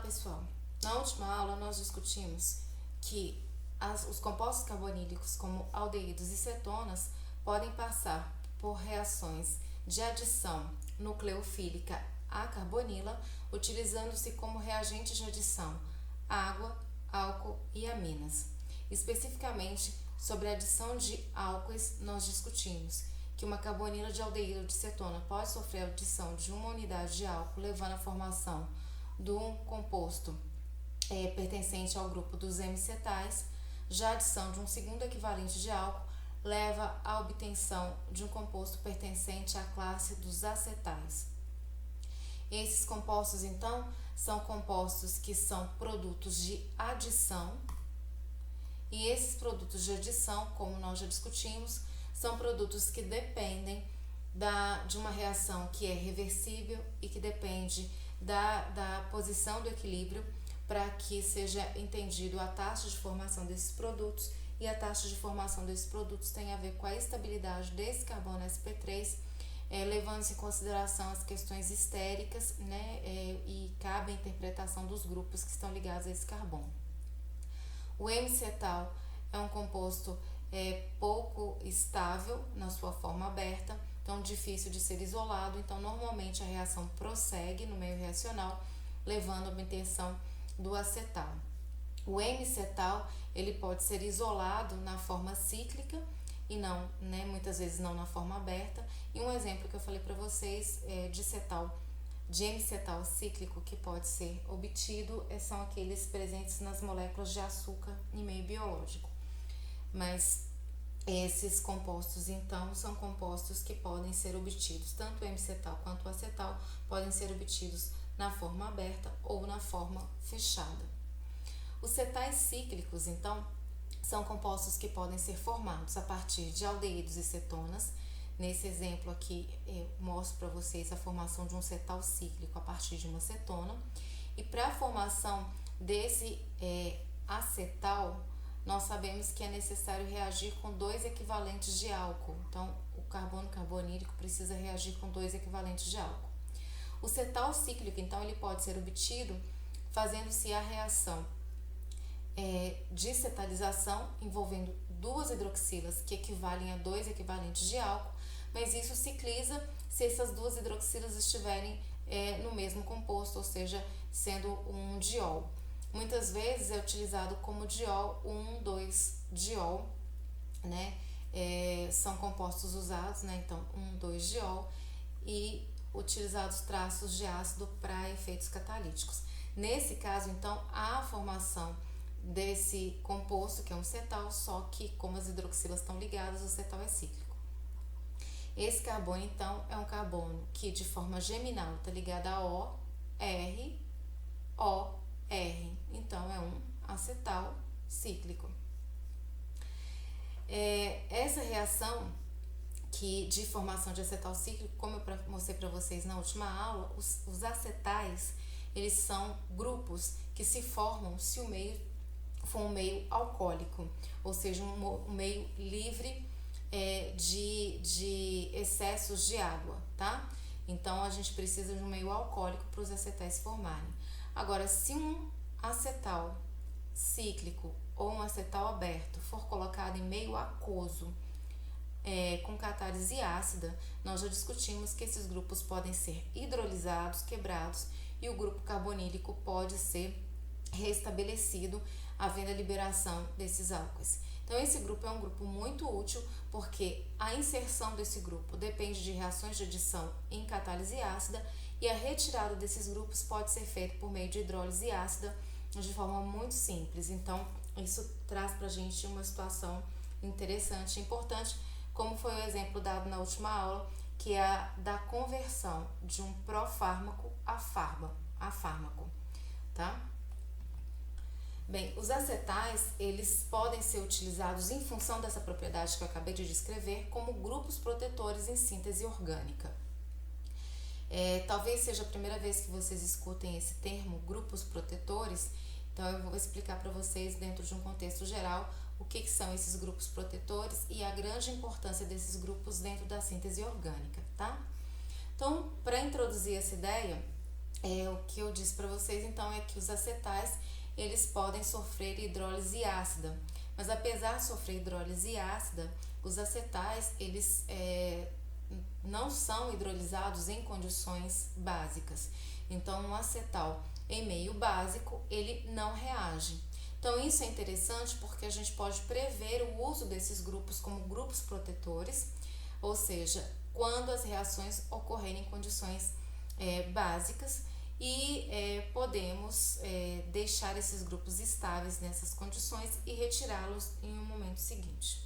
pessoal, na última aula nós discutimos que os compostos carbonílicos como aldeídos e cetonas podem passar por reações de adição nucleofílica à carbonila, utilizando-se como reagentes de adição água, álcool e aminas. Especificamente, sobre a adição de álcoois, nós discutimos que uma carbonila de aldeído ou de cetona pode sofrer a adição de uma unidade de álcool, levando à formação de um composto pertencente ao grupo dos hemicetais. Já a adição de um segundo equivalente de álcool leva à obtenção de um composto pertencente à classe dos acetais. Esses compostos, então, são compostos que são produtos de adição, e esses produtos de adição, como nós já discutimos, são produtos que dependem de uma reação que é reversível e que depende da posição do equilíbrio para que seja entendido a taxa de formação desses produtos, e a taxa de formação desses produtos tem a ver com a estabilidade desse carbono sp3, levando-se em consideração as questões estéricas, e cabe a interpretação dos grupos que estão ligados a esse carbono. O hemicetal é um composto pouco estável na sua forma aberta, então difícil de ser isolado, então normalmente a reação prossegue no meio reacional, levando à obtenção do acetal. O hemicetal ele pode ser isolado na forma cíclica e não, muitas vezes não na forma aberta. E um exemplo que eu falei para vocês de hemicetal cíclico que pode ser obtido são aqueles presentes nas moléculas de açúcar em meio biológico. Mas esses compostos, então, são compostos que podem ser obtidos, tanto o hemicetal quanto o acetal podem ser obtidos na forma aberta ou na forma fechada. Os cetais cíclicos, então, são compostos que podem ser formados a partir de aldeídos e cetonas. Nesse exemplo aqui, eu mostro para vocês a formação de um cetal cíclico a partir de uma cetona. E para a formação desse acetal, nós sabemos que é necessário reagir com 2 equivalentes de álcool. Então, o carbono carbonílico precisa reagir com 2 equivalentes de álcool. O cetal cíclico, então, ele pode ser obtido fazendo-se a reação de cetalização, envolvendo 2 hidroxilas que equivalem a 2 equivalentes de álcool, mas isso cicliza se essas 2 hidroxilas estiverem no mesmo composto, ou seja, sendo um diol. Muitas vezes é utilizado como diol 1,2-diol, são compostos usados, então 1,2-diol, e utilizados traços de ácido para efeitos catalíticos. Nesse caso, então, há a formação desse composto, que é um cetal, só que como as hidroxilas estão ligadas, o cetal é cíclico. Esse carbono, então, é um carbono que de forma geminal está ligado a O, R, O, R. Então, é um acetal cíclico. Essa reação de formação de acetal cíclico, como eu mostrei para vocês na última aula, os acetais, eles são grupos que se formam se o meio for um meio alcoólico, ou seja, um meio livre de excessos de água, tá? Então, a gente precisa de um meio alcoólico para os acetais se formarem. Agora, se um acetal cíclico ou um acetal aberto for colocado em meio aquoso com catálise ácida, nós já discutimos que esses grupos podem ser hidrolisados, quebrados, e o grupo carbonílico pode ser restabelecido, havendo a liberação desses álcoois. Então, esse grupo é um grupo muito útil, porque a inserção desse grupo depende de reações de adição em catálise ácida, e a retirada desses grupos pode ser feita por meio de hidrólise ácida de forma muito simples. Então, isso traz para a gente uma situação interessante e importante, como foi o exemplo dado na última aula, que é a da conversão de um profármaco a fármaco, tá? Bem, os acetais, eles podem ser utilizados em função dessa propriedade que eu acabei de descrever como grupos protetores em síntese orgânica. Talvez seja a primeira vez que vocês escutem esse termo, grupos protetores, então eu vou explicar para vocês, dentro de um contexto geral, o que são esses grupos protetores e a grande importância desses grupos dentro da síntese orgânica, tá? Então, para introduzir essa ideia, o que eu disse para vocês então é que os acetais eles podem sofrer hidrólise ácida, mas apesar de sofrer hidrólise ácida, os acetais eles não são hidrolisados em condições básicas. Então, um acetal em meio básico ele não reage. Então, isso é interessante porque a gente pode prever o uso desses grupos como grupos protetores, ou seja, quando as reações ocorrerem em condições básicas, e podemos deixar esses grupos estáveis nessas condições e retirá-los em um momento seguinte.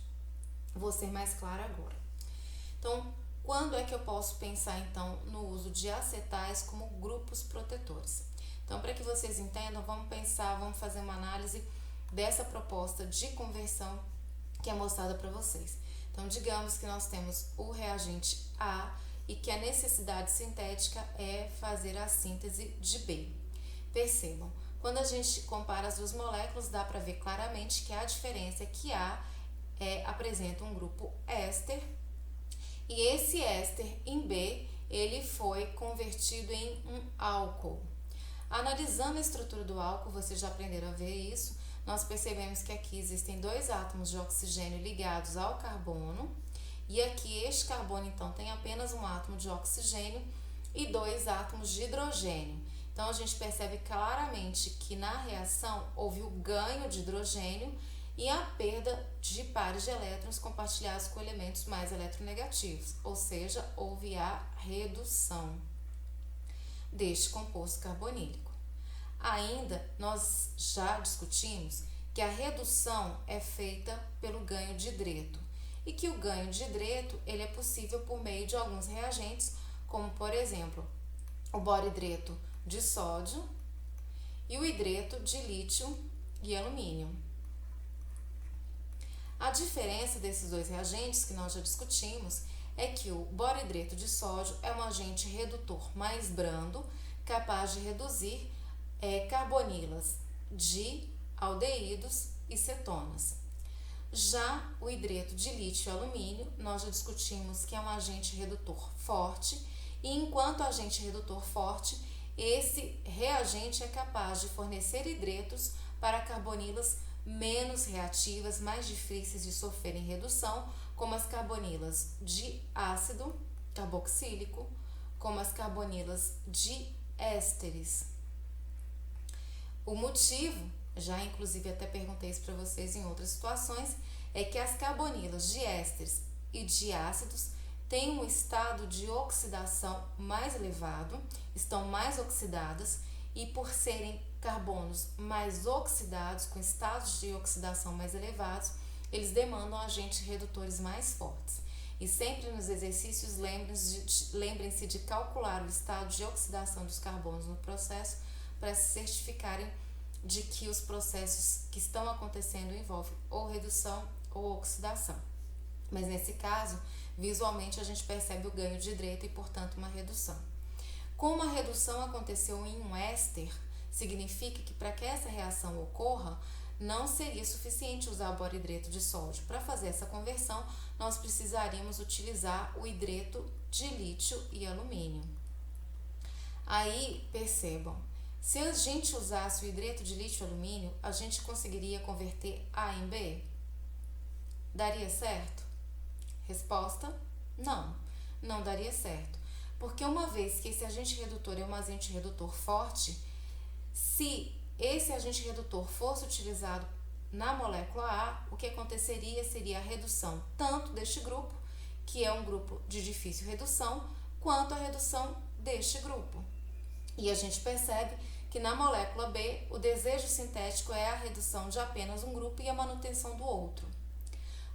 Vou ser mais clara agora. Então, quando é que eu posso pensar então no uso de acetais como grupos protetores? Então, para que vocês entendam, vamos fazer uma análise dessa proposta de conversão que é mostrada para vocês. Então, digamos que nós temos o reagente A e que a necessidade sintética é fazer a síntese de B. Percebam, quando a gente compara as duas moléculas, dá para ver claramente que a diferença é que A apresenta um grupo éster e esse éster em B ele foi convertido em um álcool. Analisando a estrutura do álcool, vocês já aprenderam a ver isso, nós percebemos que aqui existem 2 átomos de oxigênio ligados ao carbono, e aqui este carbono então tem apenas um átomo de oxigênio e 2 átomos de hidrogênio. Então a gente percebe claramente que na reação houve o ganho de hidrogênio e a perda de pares de elétrons compartilhados com elementos mais eletronegativos, ou seja, houve a redução deste composto carbonílico. Ainda nós já discutimos que a redução é feita pelo ganho de hidreto e que o ganho de hidreto ele é possível por meio de alguns reagentes, como por exemplo o boridreto de sódio e o hidreto de lítio e alumínio. A diferença desses 2 reagentes que nós já discutimos é que o boridreto de sódio é um agente redutor mais brando, capaz de reduzir carbonilas de aldeídos e cetonas. Já o hidreto de lítio e alumínio, nós já discutimos que é um agente redutor forte, e enquanto agente redutor forte, esse reagente é capaz de fornecer hidretos para carbonilas menos reativas, mais difíceis de sofrerem redução, como as carbonilas de ácido carboxílico, como as carbonilas de ésteres. O motivo, já inclusive até perguntei isso para vocês em outras situações, é que as carbonilas de ésteres e de ácidos têm um estado de oxidação mais elevado, estão mais oxidadas, e por serem carbonos mais oxidados, com estados de oxidação mais elevados, eles demandam agentes redutores mais fortes. E sempre nos exercícios lembrem-se de calcular o estado de oxidação dos carbonos no processo para se certificarem de que os processos que estão acontecendo envolvem ou redução ou oxidação. Mas nesse caso, visualmente a gente percebe o ganho de hidreto e, portanto, uma redução. Como a redução aconteceu em um éster, significa que para que essa reação ocorra, não seria suficiente usar o boridreto de sódio. Para fazer essa conversão, nós precisaríamos utilizar o hidreto de lítio e alumínio. Aí, percebam, se a gente usasse o hidreto de lítio e alumínio, a gente conseguiria converter A em B? Daria certo? Resposta: não, não daria certo. Porque uma vez que esse agente redutor é um agente redutor forte, se esse agente redutor fosse utilizado na molécula A, o que aconteceria seria a redução tanto deste grupo, que é um grupo de difícil redução, quanto a redução deste grupo. E a gente percebe que na molécula B, o desejo sintético é a redução de apenas um grupo e a manutenção do outro.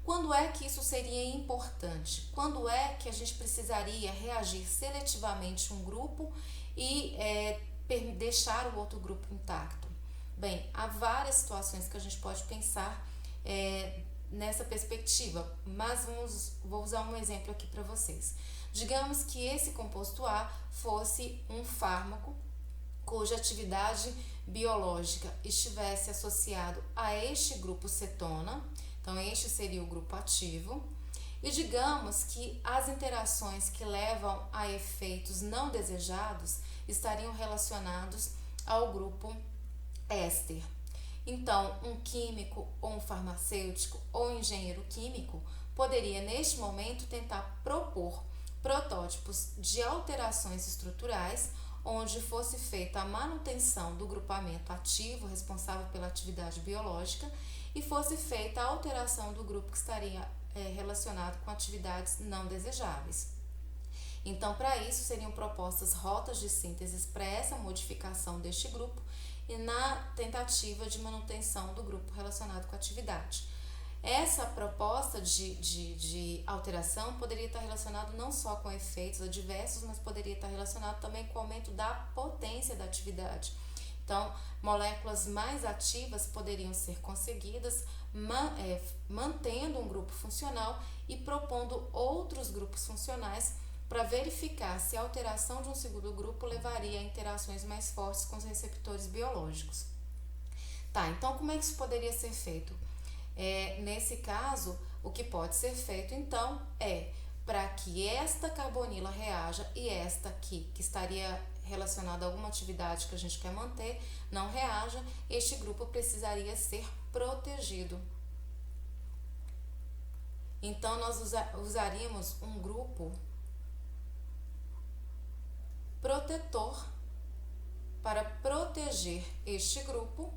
Quando é que isso seria importante? Quando é que a gente precisaria reagir seletivamente um grupo e deixar o outro grupo intacto? Bem, há várias situações que a gente pode pensar nessa perspectiva, mas vou usar um exemplo aqui para vocês. Digamos que esse composto A fosse um fármaco cuja atividade biológica estivesse associado a este grupo cetona, então este seria o grupo ativo, e digamos que as interações que levam a efeitos não desejados estariam relacionados ao grupo éster. Então, um químico ou um farmacêutico ou um engenheiro químico poderia, neste momento, tentar propor protótipos de alterações estruturais onde fosse feita a manutenção do grupamento ativo responsável pela atividade biológica e fosse feita a alteração do grupo que estaria relacionado com atividades não desejáveis. Então, para isso, seriam propostas rotas de síntese para essa modificação deste grupo e na tentativa de manutenção do grupo relacionado com a atividade. Essa proposta de alteração poderia estar relacionada não só com efeitos adversos, mas poderia estar relacionado também com o aumento da potência da atividade. Então, moléculas mais ativas poderiam ser conseguidas mantendo um grupo funcional e propondo outros grupos funcionais para verificar se a alteração de um segundo grupo levaria a interações mais fortes com os receptores biológicos. Tá, então como é que isso poderia ser feito? Nesse caso, o que pode ser feito então é para que esta carbonila reaja e esta aqui, que estaria relacionada a alguma atividade que a gente quer manter, não reaja, este grupo precisaria ser protegido. Então, nós usaríamos um grupo protetor para proteger este grupo,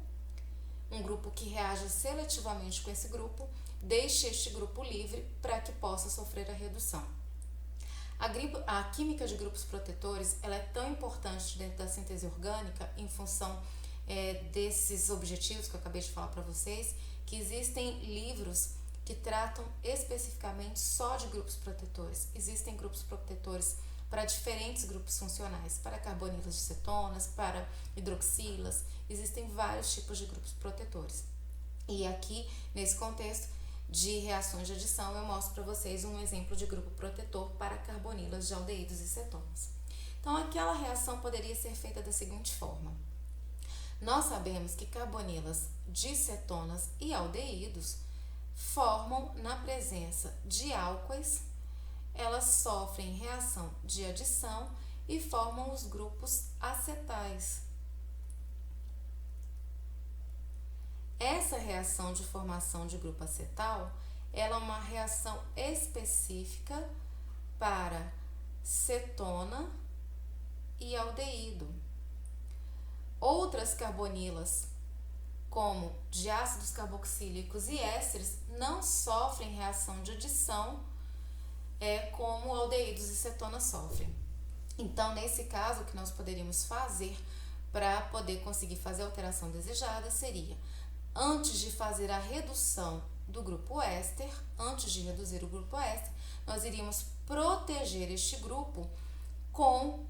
um grupo que reaja seletivamente com esse grupo, deixe este grupo livre para que possa sofrer a redução. A química de grupos protetores ela é tão importante dentro da síntese orgânica em função desses objetivos que eu acabei de falar para vocês, que existem livros que tratam especificamente só de grupos protetores. Existem grupos protetores para diferentes grupos funcionais, para carbonilas de cetonas, para hidroxilas, existem vários tipos de grupos protetores. E aqui, nesse contexto de reações de adição, eu mostro para vocês um exemplo de grupo protetor para carbonilas de aldeídos e cetonas. Então, aquela reação poderia ser feita da seguinte forma. Nós sabemos que carbonilas de cetonas e aldeídos formam, na presença de álcoois, elas sofrem reação de adição e formam os grupos acetais. Essa reação de formação de grupo acetal, ela é uma reação específica para cetona e aldeído. Outras carbonilas, como diácidos carboxílicos e ésteres, não sofrem reação de adição como aldeídos e cetonas sofrem. Então, nesse caso, o que nós poderíamos fazer para poder conseguir fazer a alteração desejada seria, antes de fazer a redução do grupo éster, antes de reduzir o grupo éster, nós iríamos proteger este grupo com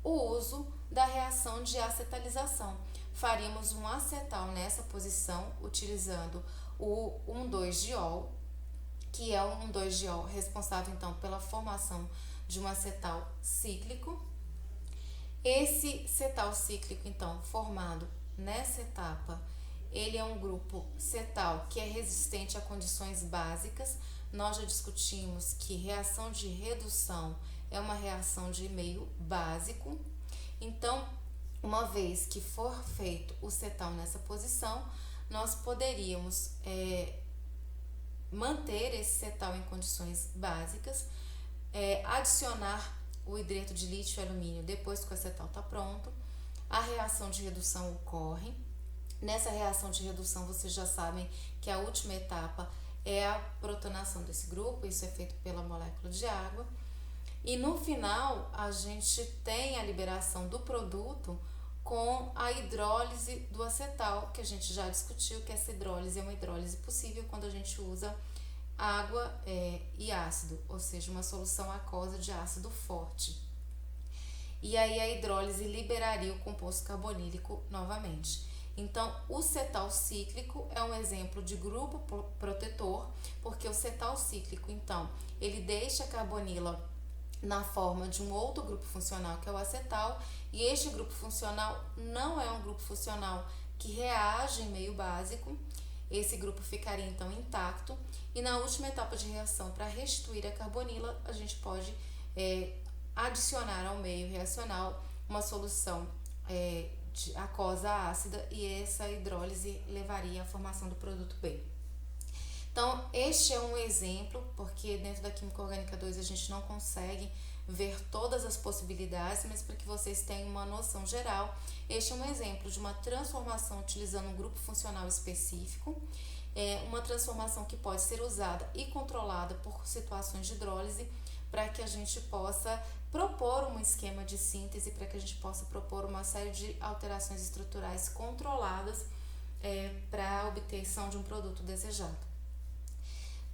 o uso da reação de acetalização. Faríamos um acetal nessa posição, utilizando o 1,2-diol, que é um 1,2-diol responsável então pela formação de um acetal cíclico. Esse cetal cíclico então formado nessa etapa, ele é um grupo cetal que é resistente a condições básicas. Nós já discutimos que reação de redução é uma reação de meio básico. Então, uma vez que for feito o cetal nessa posição, nós poderíamos manter esse cetal em condições básicas, adicionar o hidreto de lítio e alumínio depois que o acetal está pronto. A reação de redução ocorre. Nessa reação de redução, vocês já sabem que a última etapa é a protonação desse grupo, isso é feito pela molécula de água. E no final, a gente tem a liberação do produto com a hidrólise do acetal, que a gente já discutiu que essa hidrólise é uma hidrólise possível quando a gente usa água e ácido, ou seja, uma solução aquosa de ácido forte. E aí a hidrólise liberaria o composto carbonílico novamente. Então, o cetal cíclico é um exemplo de grupo protetor, porque o cetal cíclico, então, ele deixa a carbonila na forma de um outro grupo funcional, que é o acetal, e este grupo funcional não é um grupo funcional que reage em meio básico. Esse grupo ficaria, então, intacto, e na última etapa de reação, para restituir a carbonila, a gente pode adicionar ao meio reacional uma solução de aquosa ácida, e essa hidrólise levaria à formação do produto B. Então, este é um exemplo, porque dentro da Química Orgânica 2 a gente não consegue ver todas as possibilidades, mas para que vocês tenham uma noção geral, este é um exemplo de uma transformação utilizando um grupo funcional específico, uma transformação que pode ser usada e controlada por situações de hidrólise, para que a gente possa propor um esquema de síntese, para que a gente possa propor uma série de alterações estruturais controladas para a obtenção de um produto desejado.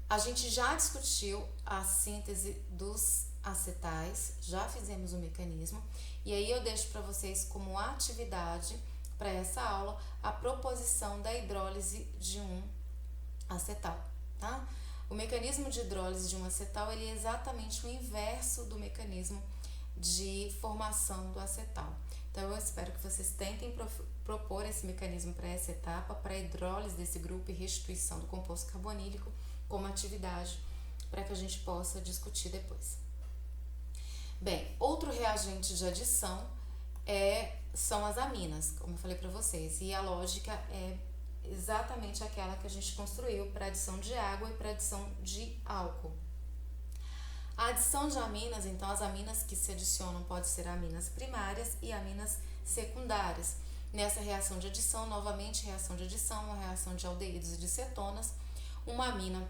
A gente já discutiu a síntese dos acetais, já fizemos o mecanismo, e aí eu deixo para vocês como atividade para essa aula a proposição da hidrólise de um acetal, tá? O mecanismo de hidrólise de um acetal, ele é exatamente o inverso do mecanismo de formação do acetal. Então eu espero que vocês tentem propor esse mecanismo para essa etapa, para a hidrólise desse grupo e restituição do composto carbonílico como atividade para que a gente possa discutir depois. Bem, outro reagente de adição são as aminas, como eu falei para vocês, e a lógica é exatamente aquela que a gente construiu para adição de água e para adição de álcool. A adição de aminas, então as aminas que se adicionam podem ser aminas primárias e aminas secundárias. Nessa reação de adição, novamente reação de adição, uma reação de aldeídos e de cetonas, uma amina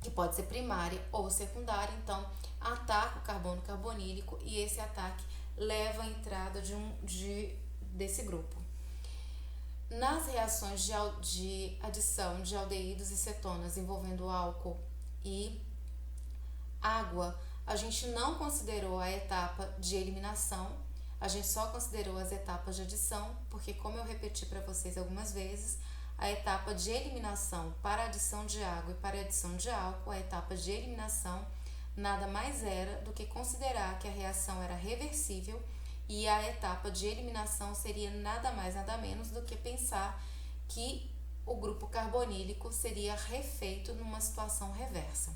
que pode ser primária ou secundária, então ataca o carbono carbonílico e esse ataque leva à entrada desse grupo. Nas reações de adição de aldeídos e cetonas envolvendo álcool e água, a gente não considerou a etapa de eliminação, a gente só considerou as etapas de adição, porque como eu repeti para vocês algumas vezes, a etapa de eliminação para a adição de água e para a adição de álcool, a etapa de eliminação nada mais era do que considerar que a reação era reversível, e a etapa de eliminação seria nada mais nada menos do que pensar que o grupo carbonílico seria refeito numa situação reversa.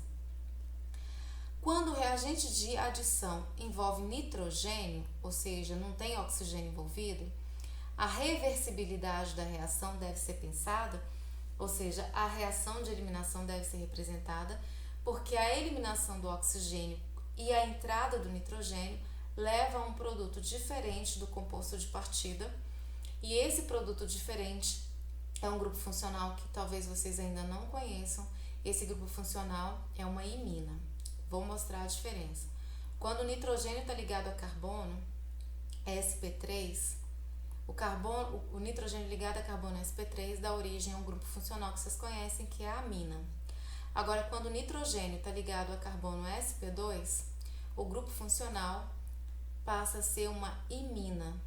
Quando o reagente de adição envolve nitrogênio, ou seja, não tem oxigênio envolvido, a reversibilidade da reação deve ser pensada, ou seja, a reação de eliminação deve ser representada, porque a eliminação do oxigênio e a entrada do nitrogênio leva a um produto diferente do composto de partida, e esse produto diferente é um grupo funcional que talvez vocês ainda não conheçam. Esse grupo funcional é uma imina. Vou mostrar a diferença. Quando o nitrogênio está ligado a carbono, sp3, o nitrogênio ligado a carbono sp3 dá origem a um grupo funcional que vocês conhecem, que é a amina. Agora, quando o nitrogênio está ligado a carbono sp2, o grupo funcional passa a ser uma imina,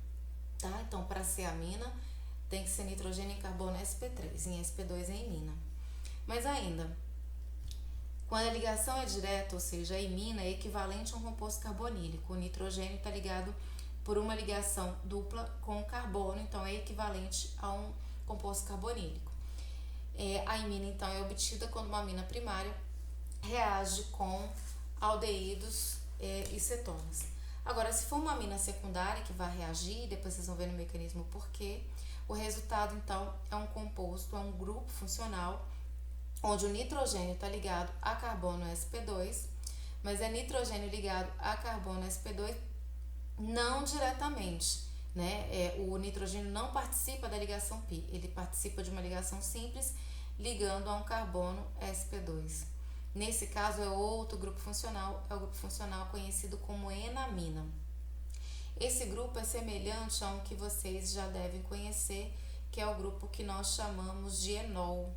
tá? Então, para ser amina, tem que ser nitrogênio em carbono sp3, em sp2 é imina. Mas ainda, quando a ligação é direta, ou seja, a imina é equivalente a um composto carbonílico, o nitrogênio está ligado por uma ligação dupla com o carbono, então é equivalente a um composto carbonílico. A imina, então, é obtida quando uma amina primária reage com aldeídos e cetonas. Agora, se for uma amina secundária que vai reagir, depois vocês vão ver no mecanismo por quê, o resultado, então, é um composto, é um grupo funcional, onde o nitrogênio está ligado a carbono sp2, mas é nitrogênio ligado a carbono sp2 não diretamente, né? O nitrogênio não participa da ligação pi, ele participa de uma ligação simples ligando a um carbono sp2. Nesse caso é outro grupo funcional, é o grupo funcional conhecido como enamina. Esse grupo é semelhante a um que vocês já devem conhecer, que é o grupo que nós chamamos de enol.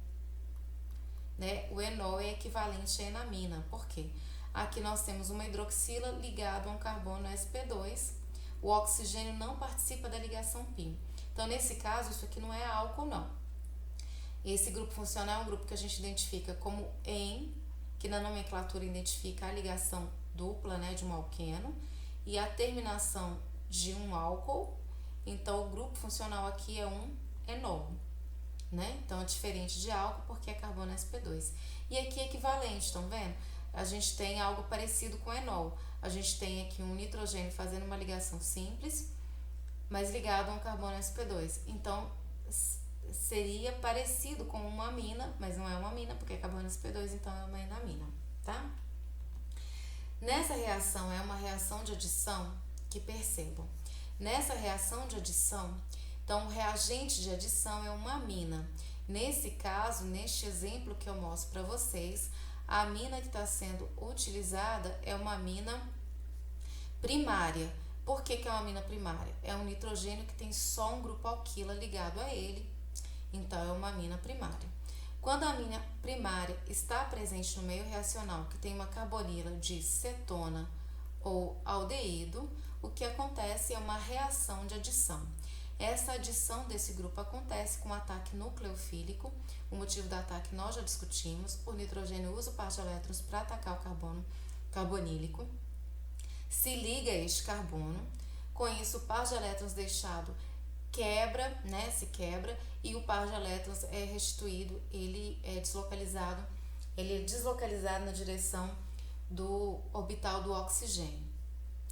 Né? O enol é equivalente à enamina. Por quê? Aqui nós temos uma hidroxila ligada a um carbono sp2. O oxigênio não participa da ligação pi. Então, nesse caso, isso aqui não é álcool, não. Esse grupo funcional é um grupo que a gente identifica como en, que na nomenclatura identifica a ligação dupla, né, de um alqueno, e a terminação de um álcool. Então, o grupo funcional aqui é um enol. Né? Então, é diferente de álcool porque é carbono sp2. E aqui é equivalente, estão vendo? A gente tem algo parecido com enol. A gente tem aqui um nitrogênio fazendo uma ligação simples mas ligado a um carbono sp2. Então, seria parecido com uma amina, mas não é uma amina, porque é carbono sp2, então é uma enamina, tá? Nessa reação, é uma reação de adição, que percebam. Nessa reação de adição, então o reagente de adição é uma amina. Nesse caso, neste exemplo que eu mostro para vocês, a amina que está sendo utilizada é uma amina primária. Por que é uma amina primária? É um nitrogênio que tem só um grupo alquila ligado a ele, então é uma amina primária. Quando a amina primária está presente no meio reacional, que tem uma carbonila de cetona ou aldeído, o que acontece é uma reação de adição. Essa adição desse grupo acontece com ataque nucleofílico. O motivo do ataque nós já discutimos. O nitrogênio usa o par de elétrons para atacar o carbono carbonílico. Se liga a este carbono. Com isso, o par de elétrons deixado quebra, né? Se quebra, e o par de elétrons é restituído, ele é deslocalizado na direção do orbital do oxigênio.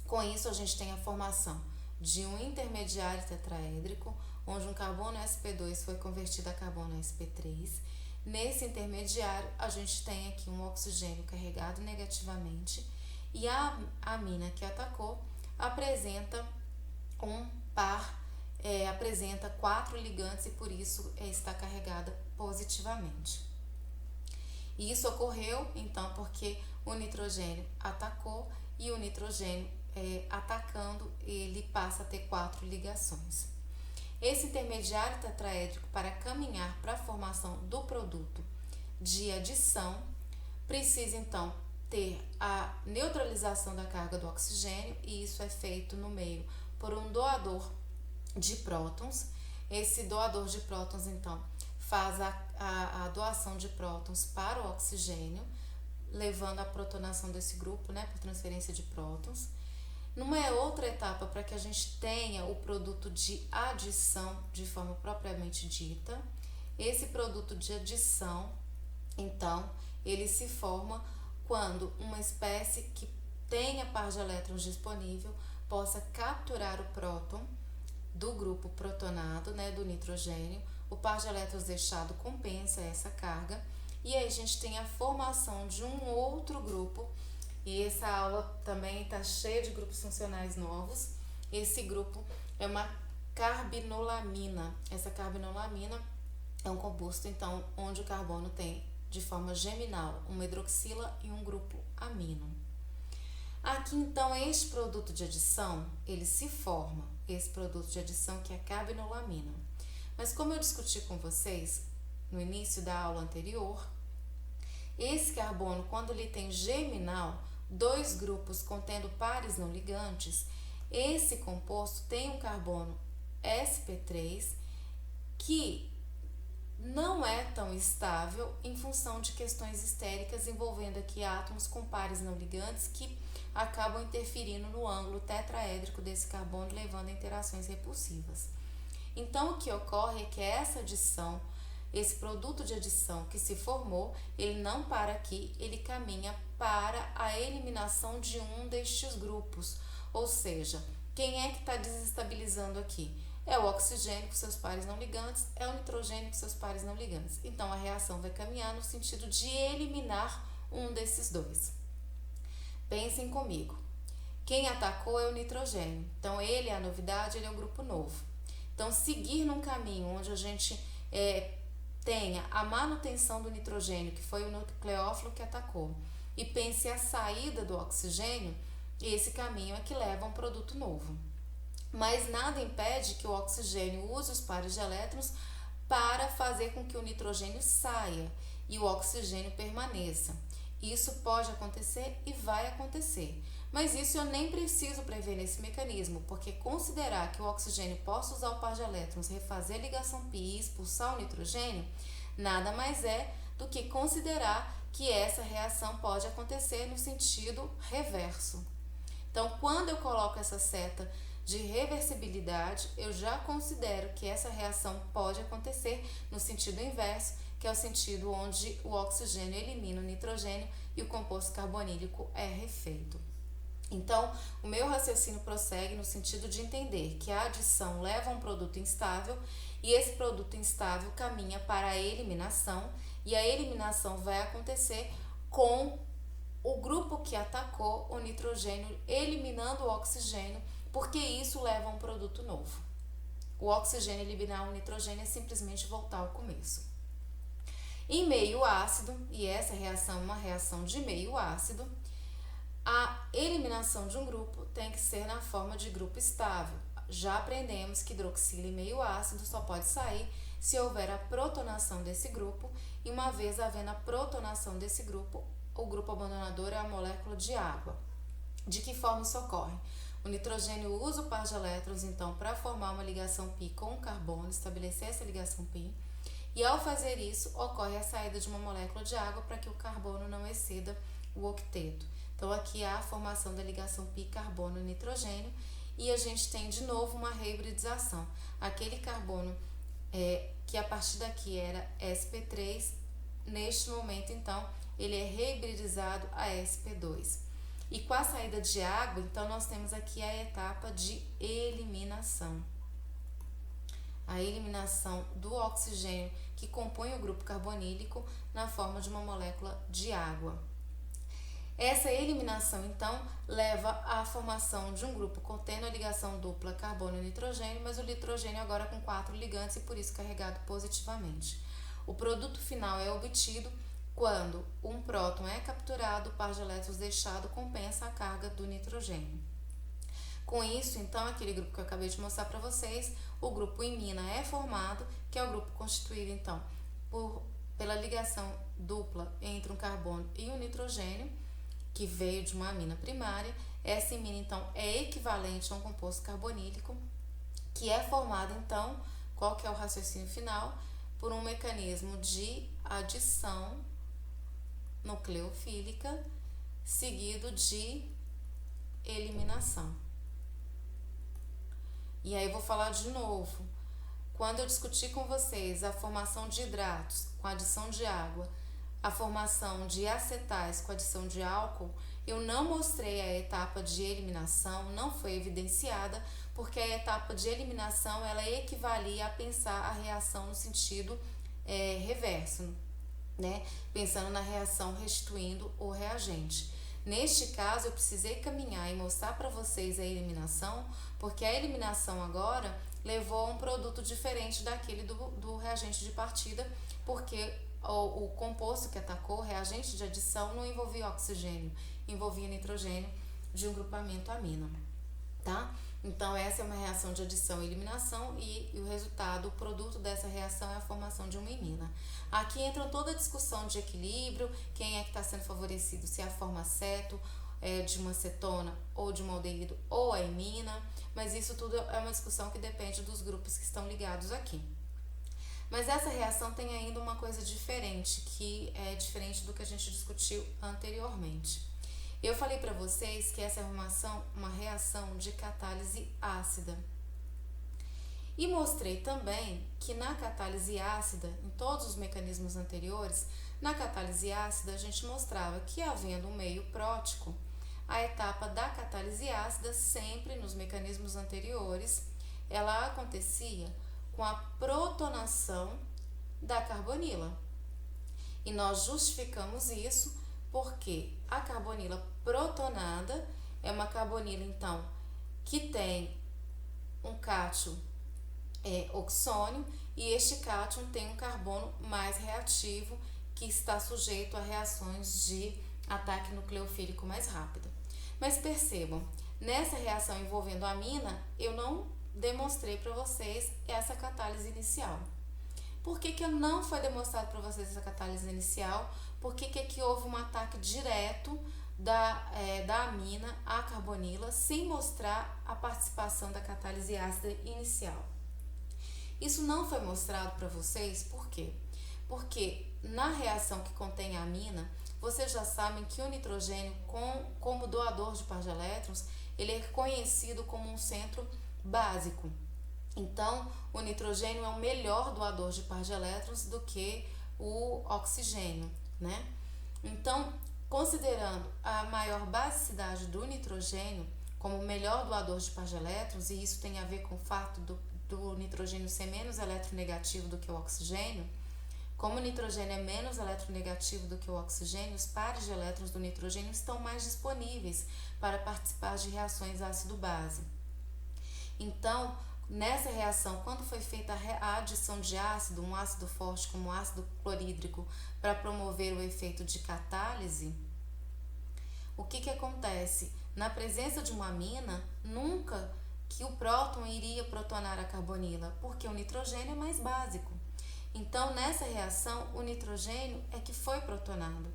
Com isso, a gente tem a formação de um intermediário tetraédrico, onde um carbono sp2 foi convertido a carbono sp3. Nesse intermediário, a gente tem aqui um oxigênio carregado negativamente, e a amina que atacou apresenta apresenta 4 ligantes e por isso está carregada positivamente. E isso ocorreu, então, porque o nitrogênio atacou e o nitrogênio atacando, ele passa a ter 4 ligações. Esse intermediário tetraédrico, para caminhar para a formação do produto de adição, precisa, então, ter a neutralização da carga do oxigênio, e isso é feito no meio por um doador de prótons. Esse doador de prótons, então, faz a doação de prótons para o oxigênio, levando a protonação desse grupo, né, por transferência de prótons. Numa outra etapa, para que a gente tenha o produto de adição de forma propriamente dita, esse produto de adição, então, ele se forma quando uma espécie que tenha par de elétrons disponível possa capturar o próton do grupo protonado, né, do nitrogênio. O par de elétrons deixado compensa essa carga, e aí a gente tem a formação de um outro grupo. E essa aula também está cheia de grupos funcionais novos. Esse grupo é uma carbinolamina. Essa carbinolamina é um composto, então, onde o carbono tem, de forma geminal, uma hidroxila e um grupo amino. Aqui, então, este produto de adição, ele se forma, esse produto de adição que é a carbinolamina. Mas como eu discuti com vocês no início da aula anterior, esse carbono, quando ele tem geminal, 2 grupos contendo pares não ligantes, esse composto tem um carbono sp3 que não é tão estável em função de questões estéricas envolvendo aqui átomos com pares não ligantes que acabam interferindo no ângulo tetraédrico desse carbono, levando a interações repulsivas. Então, o que ocorre é que essa adição, esse produto de adição que se formou, ele não para aqui, ele caminha para a eliminação de um destes grupos. Ou seja, quem é que está desestabilizando aqui? É o oxigênio com seus pares não ligantes, é o nitrogênio com seus pares não ligantes. Então, a reação vai caminhar no sentido de eliminar um desses dois. Pensem comigo. Quem atacou é o nitrogênio. Então, ele é a novidade, ele é um grupo novo. Então, seguir num caminho onde a gente tenha a manutenção do nitrogênio, que foi o nucleófilo que atacou, e pense a saída do oxigênio, esse caminho é que leva a um produto novo. Mas nada impede que o oxigênio use os pares de elétrons para fazer com que o nitrogênio saia e o oxigênio permaneça. Isso pode acontecer e vai acontecer. Mas isso eu nem preciso prever nesse mecanismo, porque considerar que o oxigênio possa usar o par de elétrons, refazer a ligação pi e expulsar o nitrogênio, nada mais é do que considerar que essa reação pode acontecer no sentido reverso. Então, quando eu coloco essa seta de reversibilidade, eu já considero que essa reação pode acontecer no sentido inverso, que é o sentido onde o oxigênio elimina o nitrogênio e o composto carbonílico é refeito. Então, o meu raciocínio prossegue no sentido de entender que a adição leva a um produto instável e esse produto instável caminha para a eliminação, e a eliminação vai acontecer com o grupo que atacou o nitrogênio eliminando o oxigênio, porque isso leva a um produto novo. O oxigênio eliminar o nitrogênio é simplesmente voltar ao começo. Em meio ácido, e essa reação é uma reação de meio ácido, a eliminação de um grupo tem que ser na forma de grupo estável. Já aprendemos que hidroxila em meio ácido só pode sair se houver a protonação desse grupo, e uma vez havendo a protonação desse grupo, o grupo abandonador é a molécula de água. De que forma isso ocorre? O nitrogênio usa o par de elétrons, então, para formar uma ligação π com o carbono, estabelecer essa ligação π, e ao fazer isso, ocorre a saída de uma molécula de água para que o carbono não exceda o octeto. Então, aqui há a formação da ligação π carbono-nitrogênio, e a gente tem de novo uma reibridização. Aquele carbono que a partir daqui era sp3, neste momento, então, ele é reibridizado a sp2. E com a saída de água, então, nós temos aqui a etapa de eliminação. A eliminação do oxigênio que compõe o grupo carbonílico na forma de uma molécula de água. Essa eliminação, então, leva à formação de um grupo contendo a ligação dupla carbono e nitrogênio, mas o nitrogênio agora com 4 ligantes e por isso carregado positivamente. O produto final é obtido quando um próton é capturado, o par de elétrons deixado compensa a carga do nitrogênio. Com isso, então, aquele grupo que eu acabei de mostrar para vocês, o grupo imina é formado, que é o grupo constituído, então, pela ligação dupla entre um carbono e um nitrogênio, que veio de uma amina primária. Essa imina, então, é equivalente a um composto carbonílico, que é formado, então, qual que é o raciocínio final? Por um mecanismo de adição nucleofílica, seguido de eliminação. E aí eu vou falar de novo. Quando eu discutir com vocês a formação de hidratos com adição de água, a formação de acetais com adição de álcool, eu não mostrei a etapa de eliminação, não foi evidenciada, porque a etapa de eliminação ela equivalia a pensar a reação no sentido reverso, né? Pensando na reação restituindo o reagente. Neste caso, eu precisei caminhar e mostrar para vocês a eliminação, porque a eliminação agora levou a um produto diferente daquele do reagente de partida, porque o composto que atacou, o reagente de adição, não envolvia oxigênio, envolvia nitrogênio de um grupamento amina, tá? Então, essa é uma reação de adição e eliminação e o resultado, o produto dessa reação é a formação de uma imina. Aqui entra toda a discussão de equilíbrio, quem é que está sendo favorecido, se é a forma aceto, de uma cetona ou de um aldeído ou a imina, mas isso tudo é uma discussão que depende dos grupos que estão ligados aqui. Mas essa reação tem ainda uma coisa diferente, que é diferente do que a gente discutiu anteriormente. Eu falei para vocês que essa é uma reação de catálise ácida. E mostrei também que na catálise ácida, em todos os mecanismos anteriores, na catálise ácida a gente mostrava que havendo um meio prótico, a etapa da catálise ácida sempre nos mecanismos anteriores, ela acontecia com a protonação da carbonila. E nós justificamos isso porque a carbonila protonada é uma carbonila, então, que tem um cátion oxônio e este cátion tem um carbono mais reativo que está sujeito a reações de ataque nucleofílico mais rápido. Mas percebam, nessa reação envolvendo a amina, eu não demonstrei para vocês essa catálise inicial. Por que não foi demonstrado para vocês essa catálise inicial? Porque aqui houve um ataque direto da amina à carbonila sem mostrar a participação da catálise ácida inicial. Isso não foi mostrado para vocês, por quê? Porque na reação que contém a amina, vocês já sabem que o nitrogênio, como doador de par de elétrons, ele é conhecido como um centro básico. Então, o nitrogênio é o melhor doador de par de elétrons do que o oxigênio, né? Então, Considerando a maior basicidade do nitrogênio como o melhor doador de par de elétrons, e isso tem a ver com o fato do nitrogênio ser menos eletronegativo do que o oxigênio, como o nitrogênio é menos eletronegativo do que o oxigênio, os pares de elétrons do nitrogênio estão mais disponíveis para participar de reações ácido-base. Então, nessa reação, quando foi feita a adição de ácido, um ácido forte como o ácido clorídrico, para promover o efeito de catálise, o que acontece? Na presença de uma amina, nunca que o próton iria protonar a carbonila, porque o nitrogênio é mais básico. Então, nessa reação, o nitrogênio é que foi protonado.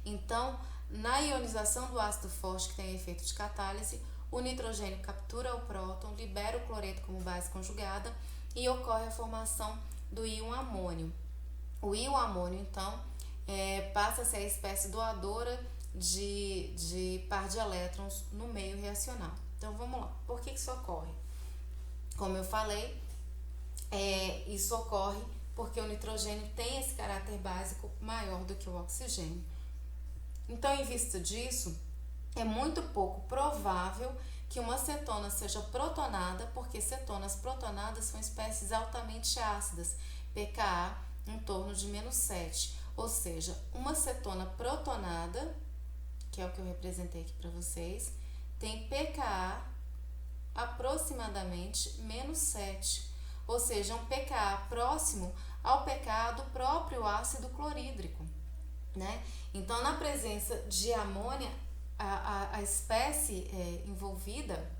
Então, na ionização do ácido forte, que tem efeito de catálise, o nitrogênio captura o próton, libera o cloreto como base conjugada e ocorre a formação do íon amônio. O íon amônio, então, passa a ser a espécie doadora de par de elétrons no meio reacional. Então, vamos lá. Por que isso ocorre? Como eu falei, isso ocorre porque o nitrogênio tem esse caráter básico maior do que o oxigênio. Então, em vista disso, é muito pouco provável que uma cetona seja protonada, porque cetonas protonadas são espécies altamente ácidas, pKa em torno de -7. Ou seja, uma cetona protonada, que é o que eu representei aqui para vocês, tem pKa aproximadamente -7. Ou seja, um pKa próximo ao pKa do próprio ácido clorídrico, né? Então, na presença de amônia, a espécie envolvida,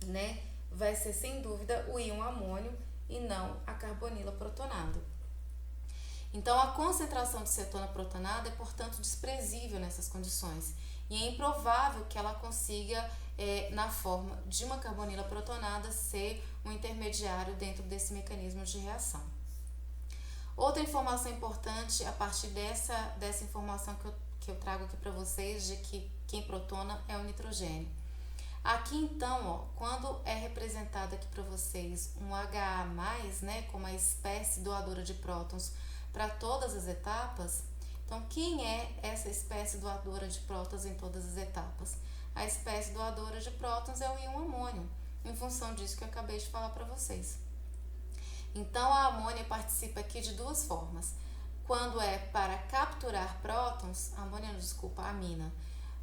né, vai ser sem dúvida o íon amônio e não a carbonila protonada. Então, a concentração de cetona protonada é, portanto, desprezível nessas condições e é improvável que ela consiga, na forma de uma carbonila protonada, ser um intermediário dentro desse mecanismo de reação. Outra informação importante, a partir dessa informação que eu trago aqui para vocês, de que quem protona é o nitrogênio. Aqui então, quando é representado aqui para vocês um HA+, né, como a espécie doadora de prótons para todas as etapas, então quem é essa espécie doadora de prótons em todas as etapas? A espécie doadora de prótons é o íon amônio, em função disso que eu acabei de falar para vocês. Então, a amônia participa aqui de duas formas. Quando é para capturar prótons, a amina.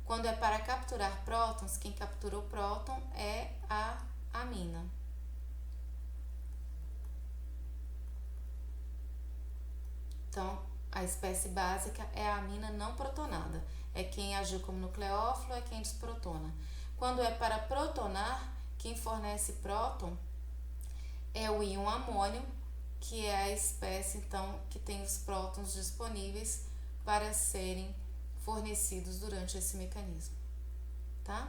Quando é para capturar prótons, quem captura o próton é a amina. Então, a espécie básica é a amina não protonada. É quem agiu como nucleófilo, é quem desprotona. Quando é para protonar, quem fornece próton é o íon amônio, que é a espécie, então, que tem os prótons disponíveis para serem fornecidos durante esse mecanismo, tá?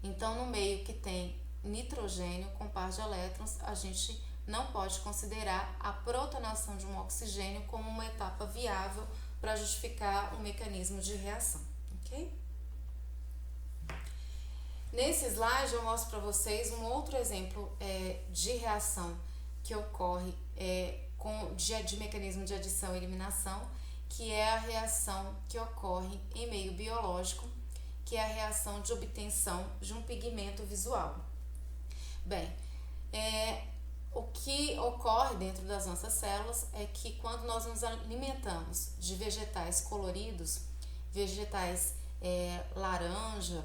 Então, no meio que tem nitrogênio com par de elétrons, a gente não pode considerar a protonação de um oxigênio como uma etapa viável para justificar um mecanismo de reação, ok? Nesse slide eu mostro para vocês um outro exemplo de reação que ocorre de mecanismo de adição e eliminação, que é a reação que ocorre em meio biológico, que é a reação de obtenção de um pigmento visual. Bem, o que ocorre dentro das nossas células é que quando nós nos alimentamos de vegetais coloridos, vegetais laranja,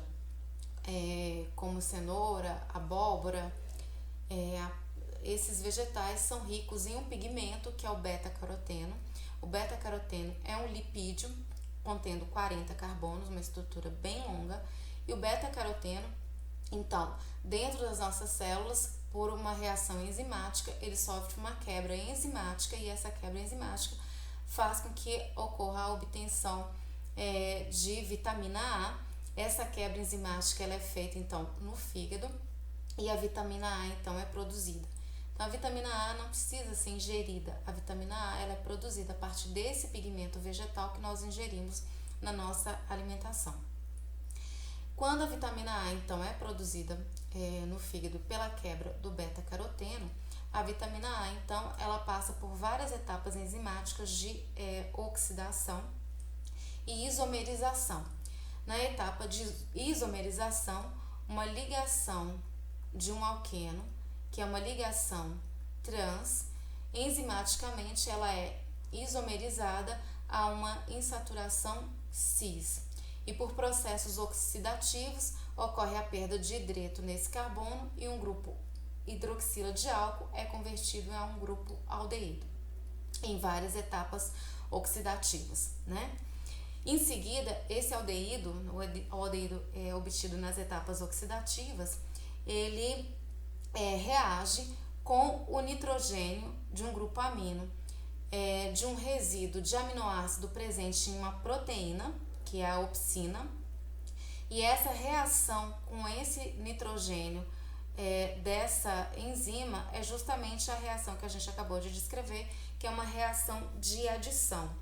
como cenoura, abóbora, esses vegetais são ricos em um pigmento que é o beta-caroteno. O beta-caroteno é um lipídio contendo 40 carbonos, uma estrutura bem longa, e o beta-caroteno, então, dentro das nossas células, por uma reação enzimática, ele sofre uma quebra enzimática e essa quebra enzimática faz com que ocorra a obtenção de vitamina A. Essa quebra enzimática ela é feita então no fígado e a vitamina A então é produzida. Então a vitamina A não precisa ser ingerida, a vitamina A ela é produzida a partir desse pigmento vegetal que nós ingerimos na nossa alimentação. Quando a vitamina A então é produzida no fígado pela quebra do beta-caroteno, a vitamina A então ela passa por várias etapas enzimáticas de oxidação e isomerização. Na etapa de isomerização, uma ligação de um alqueno, que é uma ligação trans, enzimaticamente ela é isomerizada a uma insaturação cis. E por processos oxidativos ocorre a perda de hidreto nesse carbono e um grupo hidroxila de álcool é convertido a um grupo aldeído em várias etapas oxidativas, né? Em seguida, esse aldeído, o aldeído obtido nas etapas oxidativas, ele reage com o nitrogênio de um grupo amino, de um resíduo de aminoácido presente em uma proteína, que é a opsina, e essa reação com esse nitrogênio dessa enzima é justamente a reação que a gente acabou de descrever, que é uma reação de adição.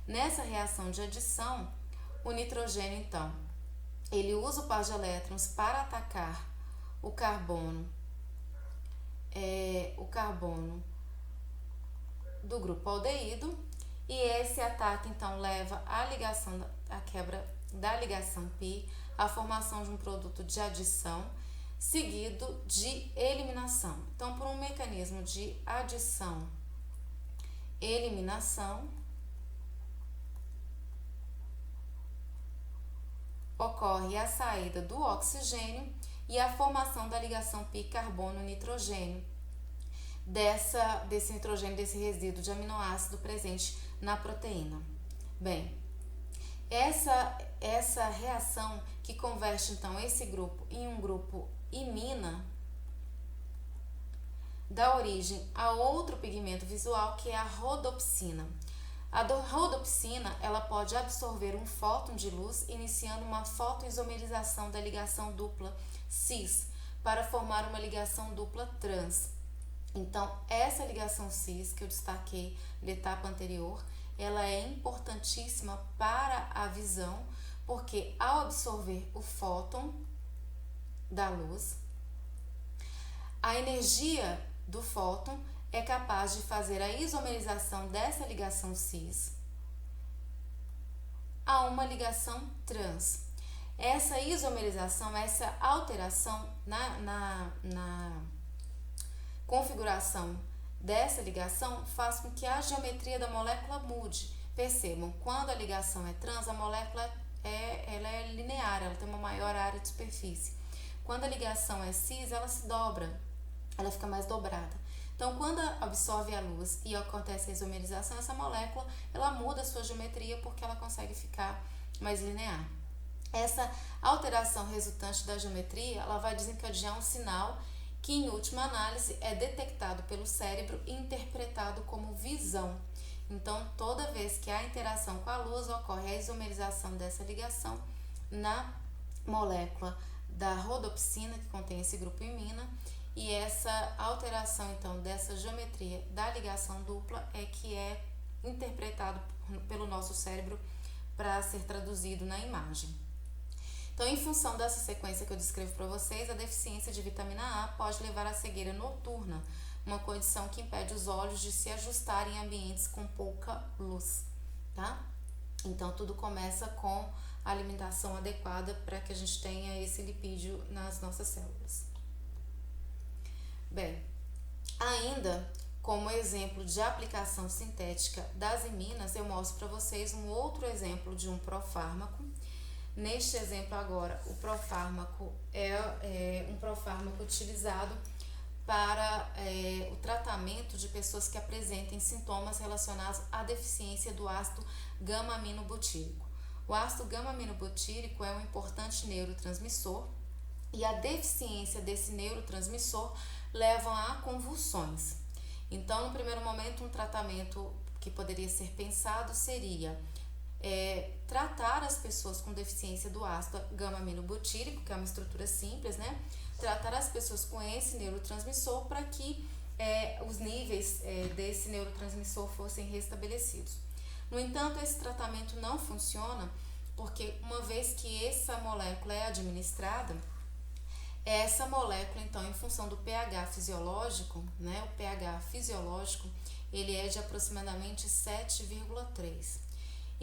Nessa reação de adição, o nitrogênio, então, ele usa o par de elétrons para atacar o carbono do grupo aldeído, e esse ataque, então, leva à quebra da ligação π, a formação de um produto de adição, seguido de eliminação. Então, por um mecanismo de adição-eliminação, ocorre a saída do oxigênio e a formação da ligação π carbono-nitrogênio, desse nitrogênio, desse resíduo de aminoácido presente na proteína. Bem, essa reação que converte então esse grupo em um grupo imina dá origem a outro pigmento visual, que é a rodopsina. A rodopsina, ela pode absorver um fóton de luz, iniciando uma fotoisomerização da ligação dupla cis para formar uma ligação dupla trans. Então, essa ligação cis que eu destaquei na etapa anterior, ela é importantíssima para a visão, porque ao absorver o fóton da luz, a energia do fóton é capaz de fazer a isomerização dessa ligação cis a uma ligação trans. Essa isomerização, essa alteração na configuração dessa ligação faz com que a geometria da molécula mude. Percebam, quando a ligação é trans, a molécula ela é linear, ela tem uma maior área de superfície. Quando a ligação é cis, ela se dobra, ela fica mais dobrada. Então, quando absorve a luz e acontece a isomerização, essa molécula ela muda a sua geometria porque ela consegue ficar mais linear. Essa alteração resultante da geometria, ela vai desencadear um sinal que, em última análise, é detectado pelo cérebro e interpretado como visão. Então, toda vez que há interação com a luz, ocorre a isomerização dessa ligação na molécula da rodopsina, que contém esse grupo imina, e essa alteração, então, dessa geometria da ligação dupla é que é interpretado pelo nosso cérebro para ser traduzido na imagem. Então, em função dessa sequência que eu descrevo para vocês, a deficiência de vitamina A pode levar à cegueira noturna, uma condição que impede os olhos de se ajustarem em ambientes com pouca luz, tá? Então, tudo começa com a alimentação adequada para que a gente tenha esse lipídio nas nossas células. Bem, ainda como exemplo de aplicação sintética das iminas, eu mostro para vocês um outro exemplo de um profármaco. Neste exemplo agora, o profármaco é um profármaco utilizado para o tratamento de pessoas que apresentem sintomas relacionados à deficiência do ácido gama-aminobutírico. O ácido gama-aminobutírico é um importante neurotransmissor e a deficiência desse neurotransmissor leva a convulsões. Então, no primeiro momento, um tratamento que poderia ser pensado seria tratar as pessoas com deficiência do ácido gama-aminobutírico, que é uma estrutura simples, né? Tratar as pessoas com esse neurotransmissor para que os níveis desse neurotransmissor fossem restabelecidos. No entanto, esse tratamento não funciona porque, uma vez que essa molécula é administrada, essa molécula, então, em função do pH fisiológico, né? O pH fisiológico, ele é de aproximadamente 7,3.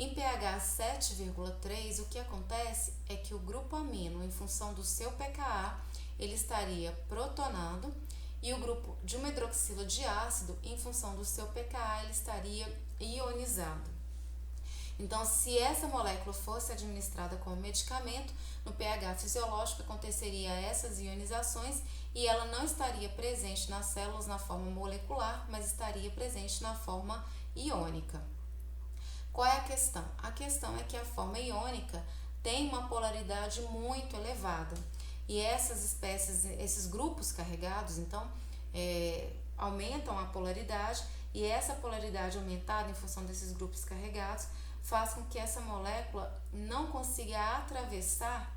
Em pH 7,3, o que acontece é que o grupo amino, em função do seu pKa, ele estaria protonando, e o grupo de uma hidroxila de ácido, em função do seu pKa, ele estaria ionizado. Então, se essa molécula fosse administrada como medicamento, no pH fisiológico aconteceria essas ionizações e ela não estaria presente nas células na forma molecular, mas estaria presente na forma iônica. Qual é a questão? A questão é que a forma iônica tem uma polaridade muito elevada e essas espécies, esses grupos carregados, então, aumentam a polaridade, e essa polaridade aumentada em função desses grupos carregados faz com que essa molécula não consiga atravessar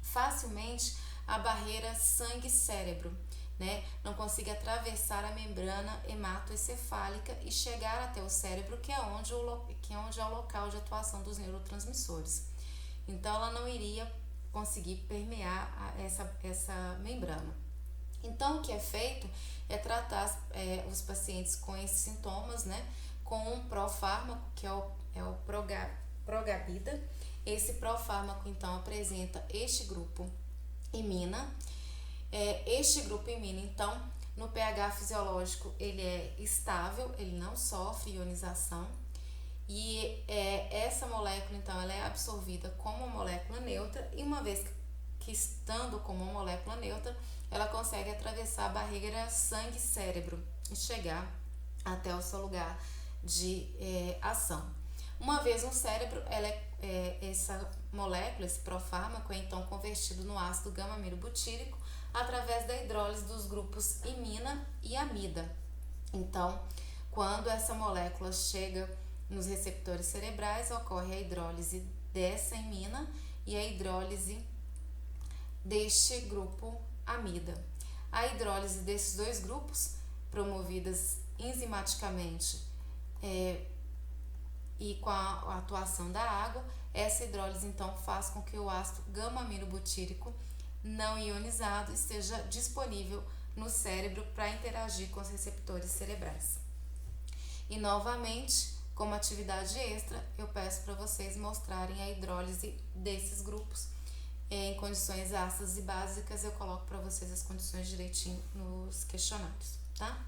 facilmente a barreira sangue-cérebro, né? Não consiga atravessar a membrana hematoencefálica e chegar até o cérebro, que é onde é o local de atuação dos neurotransmissores. Então, ela não iria conseguir permear essa membrana. Então, o que é feito é tratar os pacientes com esses sintomas, né, com um profármaco, que é o Progabida. Esse profármaco, então, apresenta este grupo imina. Este grupo imina, então, no pH fisiológico, ele é estável, ele não sofre ionização. E essa molécula, então, ela é absorvida como uma molécula neutra, e uma vez que estando como uma molécula neutra, ela consegue atravessar a barreira sangue-cérebro e chegar até o seu lugar de ação. Uma vez no cérebro, essa molécula, esse profármaco, é então convertido no ácido gama-aminobutírico através da hidrólise dos grupos imina e amida. Então, quando essa molécula chega nos receptores cerebrais, ocorre a hidrólise dessa imina e a hidrólise deste grupo amida. A hidrólise desses dois grupos, promovidas enzimaticamente e com a atuação da água, essa hidrólise então faz com que o ácido gama-aminobutírico não ionizado esteja disponível no cérebro para interagir com os receptores cerebrais. E novamente, como atividade extra, eu peço para vocês mostrarem a hidrólise desses grupos em condições ácidas e básicas. Eu coloco para vocês as condições direitinho nos questionários, tá?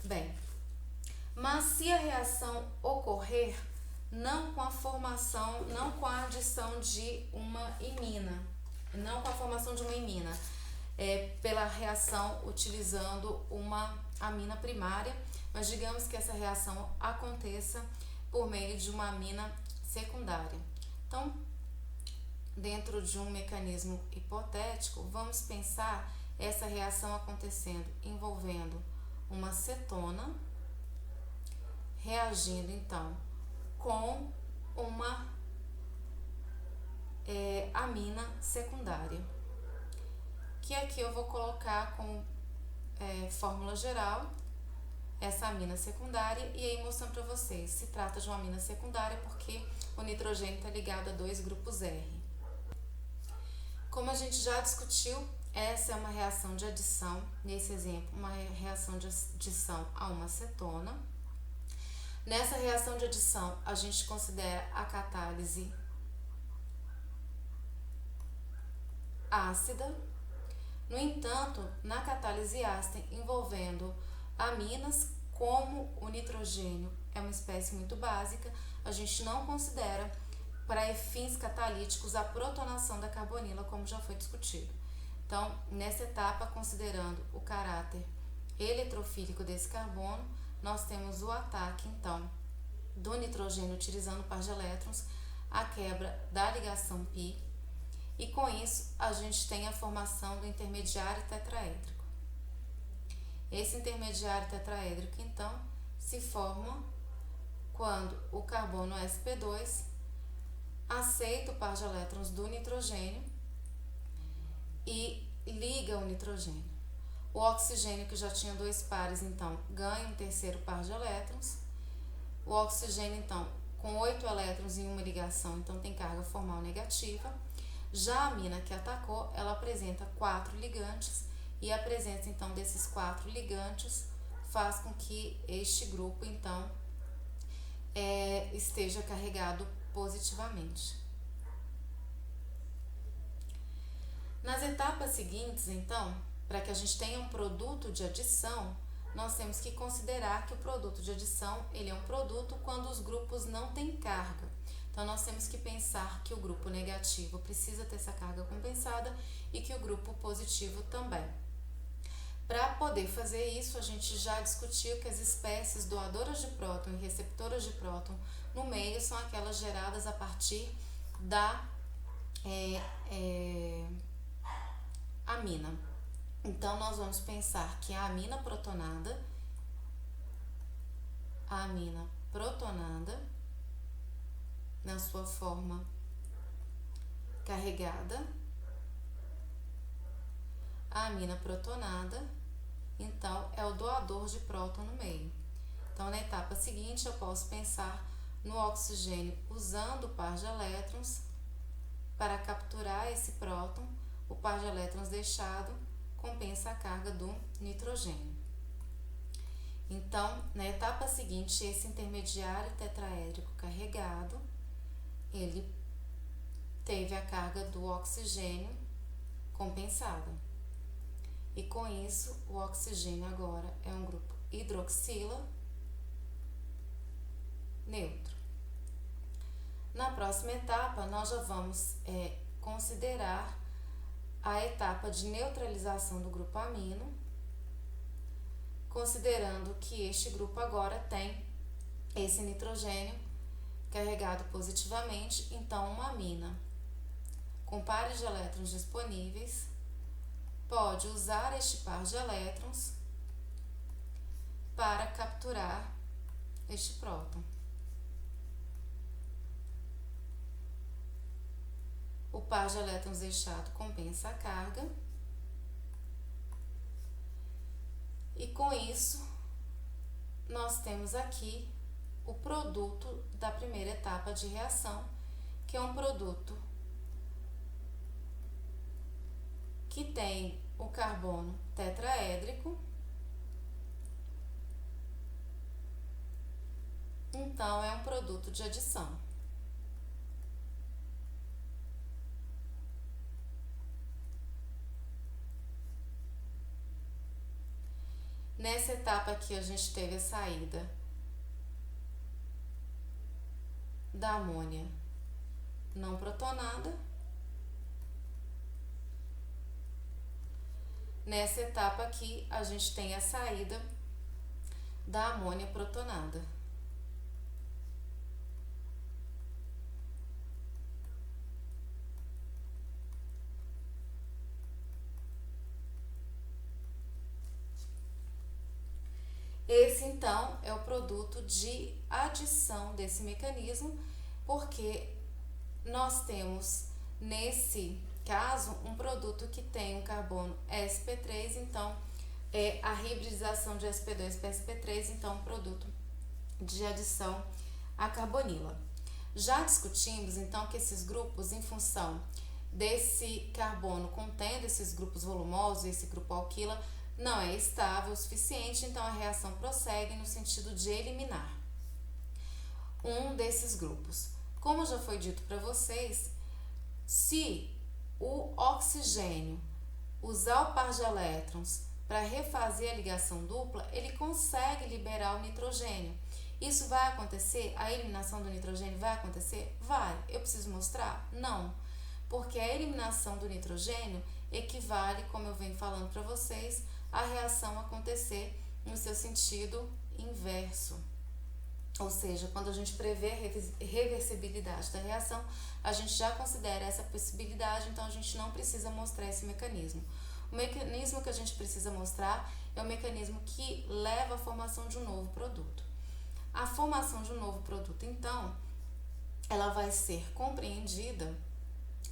Bem, mas se a reação ocorrer não com a formação, não com a adição de uma imina, não com a formação de uma imina, pela reação utilizando uma amina primária, mas digamos que essa reação aconteça por meio de uma amina secundária. Então, dentro de um mecanismo hipotético, vamos pensar essa reação acontecendo envolvendo uma cetona reagindo então com uma amina secundária, que aqui eu vou colocar com fórmula geral essa amina secundária, e aí mostrando para vocês, se trata de uma amina secundária porque o nitrogênio está ligado a dois grupos R. Como a gente já discutiu, essa é uma reação de adição, nesse exemplo, uma reação de adição a uma cetona. Nessa reação de adição, a gente considera a catálise ácida. No entanto, na catálise ácida envolvendo aminas, como o nitrogênio é uma espécie muito básica, a gente não considera para fins catalíticos a protonação da carbonila, como já foi discutido. Então, nessa etapa, considerando o caráter eletrofílico desse carbono, nós temos o ataque, então, do nitrogênio utilizando par de elétrons, a quebra da ligação π, e com isso a gente tem a formação do intermediário tetraédrico. Esse intermediário tetraédrico, então, se forma quando o carbono sp2 aceita o par de elétrons do nitrogênio e liga o nitrogênio. O oxigênio, que já tinha dois pares, então, ganha um terceiro par de elétrons. O oxigênio, então, com 8 elétrons em uma ligação, então tem carga formal negativa. Já a amina que atacou, ela apresenta 4 ligantes, e a presença, então, desses 4 ligantes faz com que este grupo, então, esteja carregado positivamente. Nas etapas seguintes, então, para que a gente tenha um produto de adição, nós temos que considerar que o produto de adição ele é um produto quando os grupos não têm carga. Então, nós temos que pensar que o grupo negativo precisa ter essa carga compensada e que o grupo positivo também. Para poder fazer isso, a gente já discutiu que as espécies doadoras de próton e receptoras de próton no meio são aquelas geradas a partir da amina. Então, nós vamos pensar que a amina protonada, na sua forma carregada, a amina protonada, então, é o doador de próton no meio. Então, na etapa seguinte, eu posso pensar no oxigênio usando o par de elétrons para capturar esse próton. O par de elétrons deixado compensa a carga do nitrogênio. Então, na etapa seguinte, esse intermediário tetraédrico carregado, ele teve a carga do oxigênio compensada. E com isso, o oxigênio agora é um grupo hidroxila neutro. Na próxima etapa, nós já vamos considerar a etapa de neutralização do grupo amino, considerando que este grupo agora tem esse nitrogênio carregado positivamente, então uma amina com pares de elétrons disponíveis pode usar este par de elétrons para capturar este próton. O par de elétrons deixado compensa a carga. E com isso, nós temos aqui o produto da primeira etapa de reação, que é um produto que tem o carbono tetraédrico. Então, é um produto de adição. Nessa etapa aqui, a gente teve a saída da amônia não protonada. Nessa etapa aqui, a gente tem a saída da amônia protonada. Esse, então, é o produto de adição desse mecanismo, porque nós temos, nesse caso, um produto que tem um carbono sp3, então, é a hibridização de sp2 para sp3, então, um produto de adição à carbonila. Já discutimos, então, que esses grupos, em função desse carbono contendo esses grupos volumosos, esse grupo alquila, não é estável o suficiente, então a reação prossegue no sentido de eliminar um desses grupos. Como já foi dito para vocês, se o oxigênio usar o par de elétrons para refazer a ligação dupla, ele consegue liberar o nitrogênio. Isso vai acontecer? A eliminação do nitrogênio vai acontecer? Vai. Eu preciso mostrar? Não. Porque a eliminação do nitrogênio equivale, como eu venho falando para vocês, a reação acontecer no seu sentido inverso. Ou seja, quando a gente prevê a reversibilidade da reação, a gente já considera essa possibilidade, então a gente não precisa mostrar esse mecanismo. O mecanismo que a gente precisa mostrar é o mecanismo que leva à formação de um novo produto. A formação de um novo produto, então, ela vai ser compreendida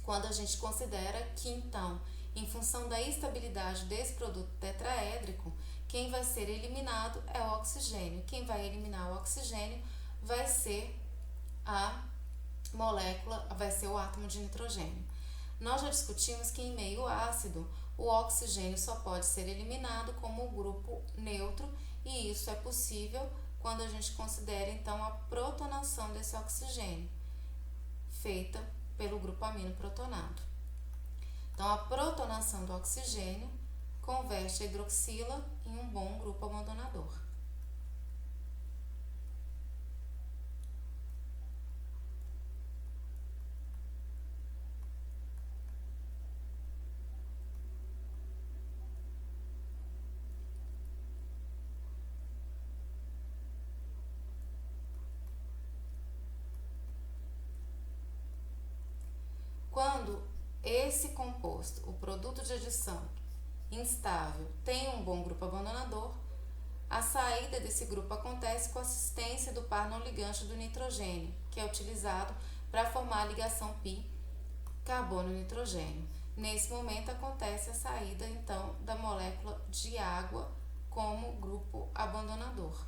quando a gente considera que, então, em função da estabilidade desse produto tetraédrico, quem vai ser eliminado é o oxigênio. Quem vai eliminar o oxigênio vai ser a molécula, vai ser o átomo de nitrogênio. Nós já discutimos que em meio ácido, o oxigênio só pode ser eliminado como grupo neutro, e isso é possível quando a gente considera então a protonação desse oxigênio, feita pelo grupo amino protonado. Então, a protonação do oxigênio converte a hidroxila em um bom grupo abandonador. Quando esse composto, o produto de adição instável, tem um bom grupo abandonador, a saída desse grupo acontece com a assistência do par não ligante do nitrogênio, que é utilizado para formar a ligação π carbono-nitrogênio. Nesse momento acontece a saída então da molécula de água como grupo abandonador.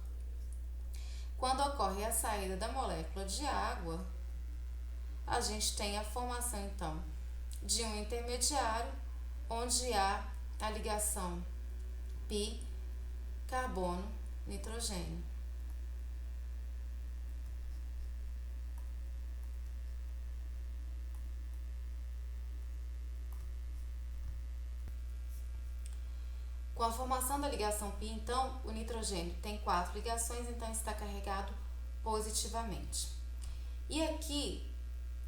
Quando ocorre a saída da molécula de água, a gente tem a formação então de um intermediário onde há a ligação π carbono-nitrogênio. Com a formação da ligação π, então, o nitrogênio tem 4 ligações, então está carregado positivamente. E aqui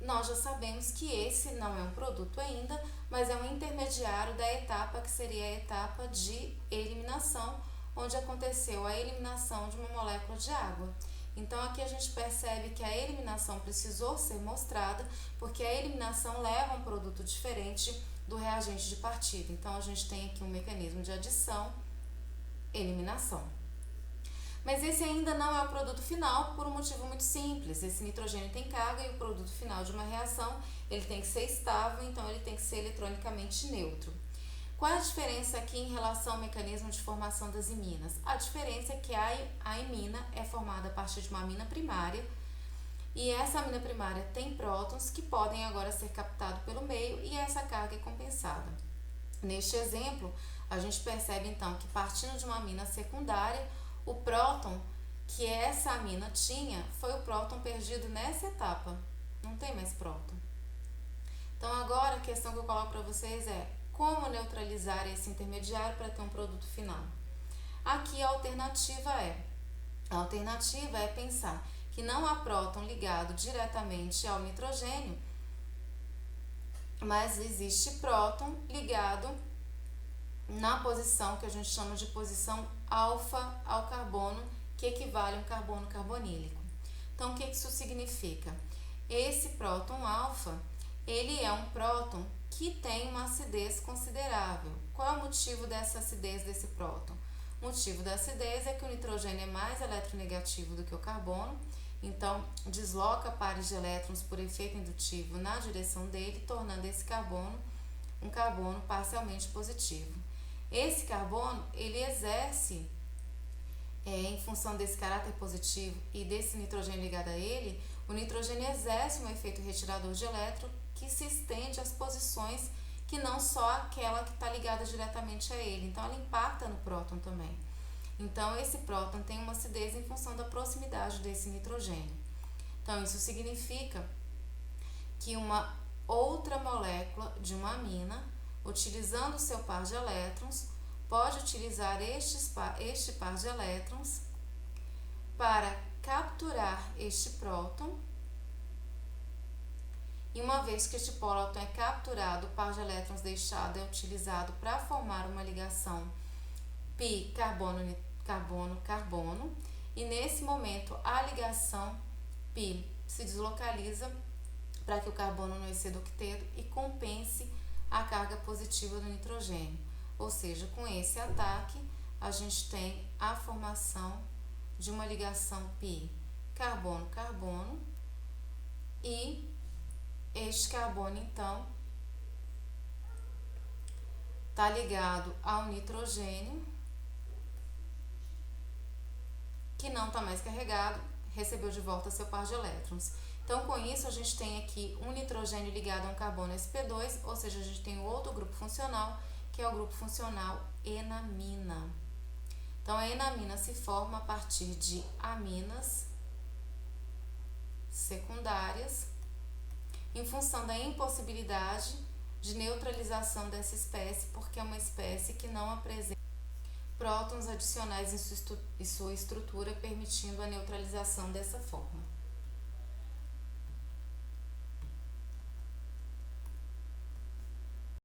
nós já sabemos que esse não é um produto ainda, mas é um intermediário da etapa que seria a etapa de eliminação, onde aconteceu a eliminação de uma molécula de água. Então aqui a gente percebe que a eliminação precisou ser mostrada, porque a eliminação leva a um produto diferente do reagente de partida. Então a gente tem aqui um mecanismo de adição, eliminação. Mas esse ainda não é o produto final por um motivo muito simples. Esse nitrogênio tem carga e o produto final de uma reação ele tem que ser estável, então ele tem que ser eletronicamente neutro. Qual é a diferença aqui em relação ao mecanismo de formação das iminas? A diferença é que a imina é formada a partir de uma amina primária e essa amina primária tem prótons que podem agora ser captados pelo meio e essa carga é compensada. Neste exemplo, a gente percebe então que partindo de uma amina secundária, o próton que essa amina tinha foi o próton perdido nessa etapa. Não tem mais próton. Então agora a questão que eu coloco para vocês é como neutralizar esse intermediário para ter um produto final. Aqui a alternativa é pensar que não há próton ligado diretamente ao nitrogênio, mas existe próton ligado na posição que a gente chama de posição alfa ao carbono, que equivale a um carbono carbonílico. Então, o que isso significa? Esse próton alfa, ele é um próton que tem uma acidez considerável. Qual é o motivo dessa acidez desse próton? O motivo da acidez é que o nitrogênio é mais eletronegativo do que o carbono, então desloca pares de elétrons por efeito indutivo na direção dele, tornando esse carbono um carbono parcialmente positivo. Esse carbono, ele exerce, em função desse caráter positivo e desse nitrogênio ligado a ele, o nitrogênio exerce um efeito retirador de elétron que se estende às posições que não só aquela que está ligada diretamente a ele. Então, ela impacta no próton também. Então, esse próton tem uma acidez em função da proximidade desse nitrogênio. Então, isso significa que uma outra molécula de uma amina, utilizando o seu par de elétrons, pode utilizar este par de elétrons para capturar este próton. E uma vez que este próton é capturado, o par de elétrons deixado é utilizado para formar uma ligação π carbono-carbono. E nesse momento a ligação π se deslocaliza para que o carbono não exceda o octeto e compense a carga positiva do nitrogênio. Ou seja, com esse ataque, a gente tem a formação de uma ligação π carbono-carbono e este carbono, então, está ligado ao nitrogênio, que não está mais carregado, recebeu de volta seu par de elétrons. Então, com isso, a gente tem aqui um nitrogênio ligado a um carbono sp2, ou seja, a gente tem outro grupo funcional, que é o grupo funcional enamina. Então, a enamina se forma a partir de aminas secundárias, em função da impossibilidade de neutralização dessa espécie, porque é uma espécie que não apresenta prótons adicionais em sua estrutura, permitindo a neutralização dessa forma.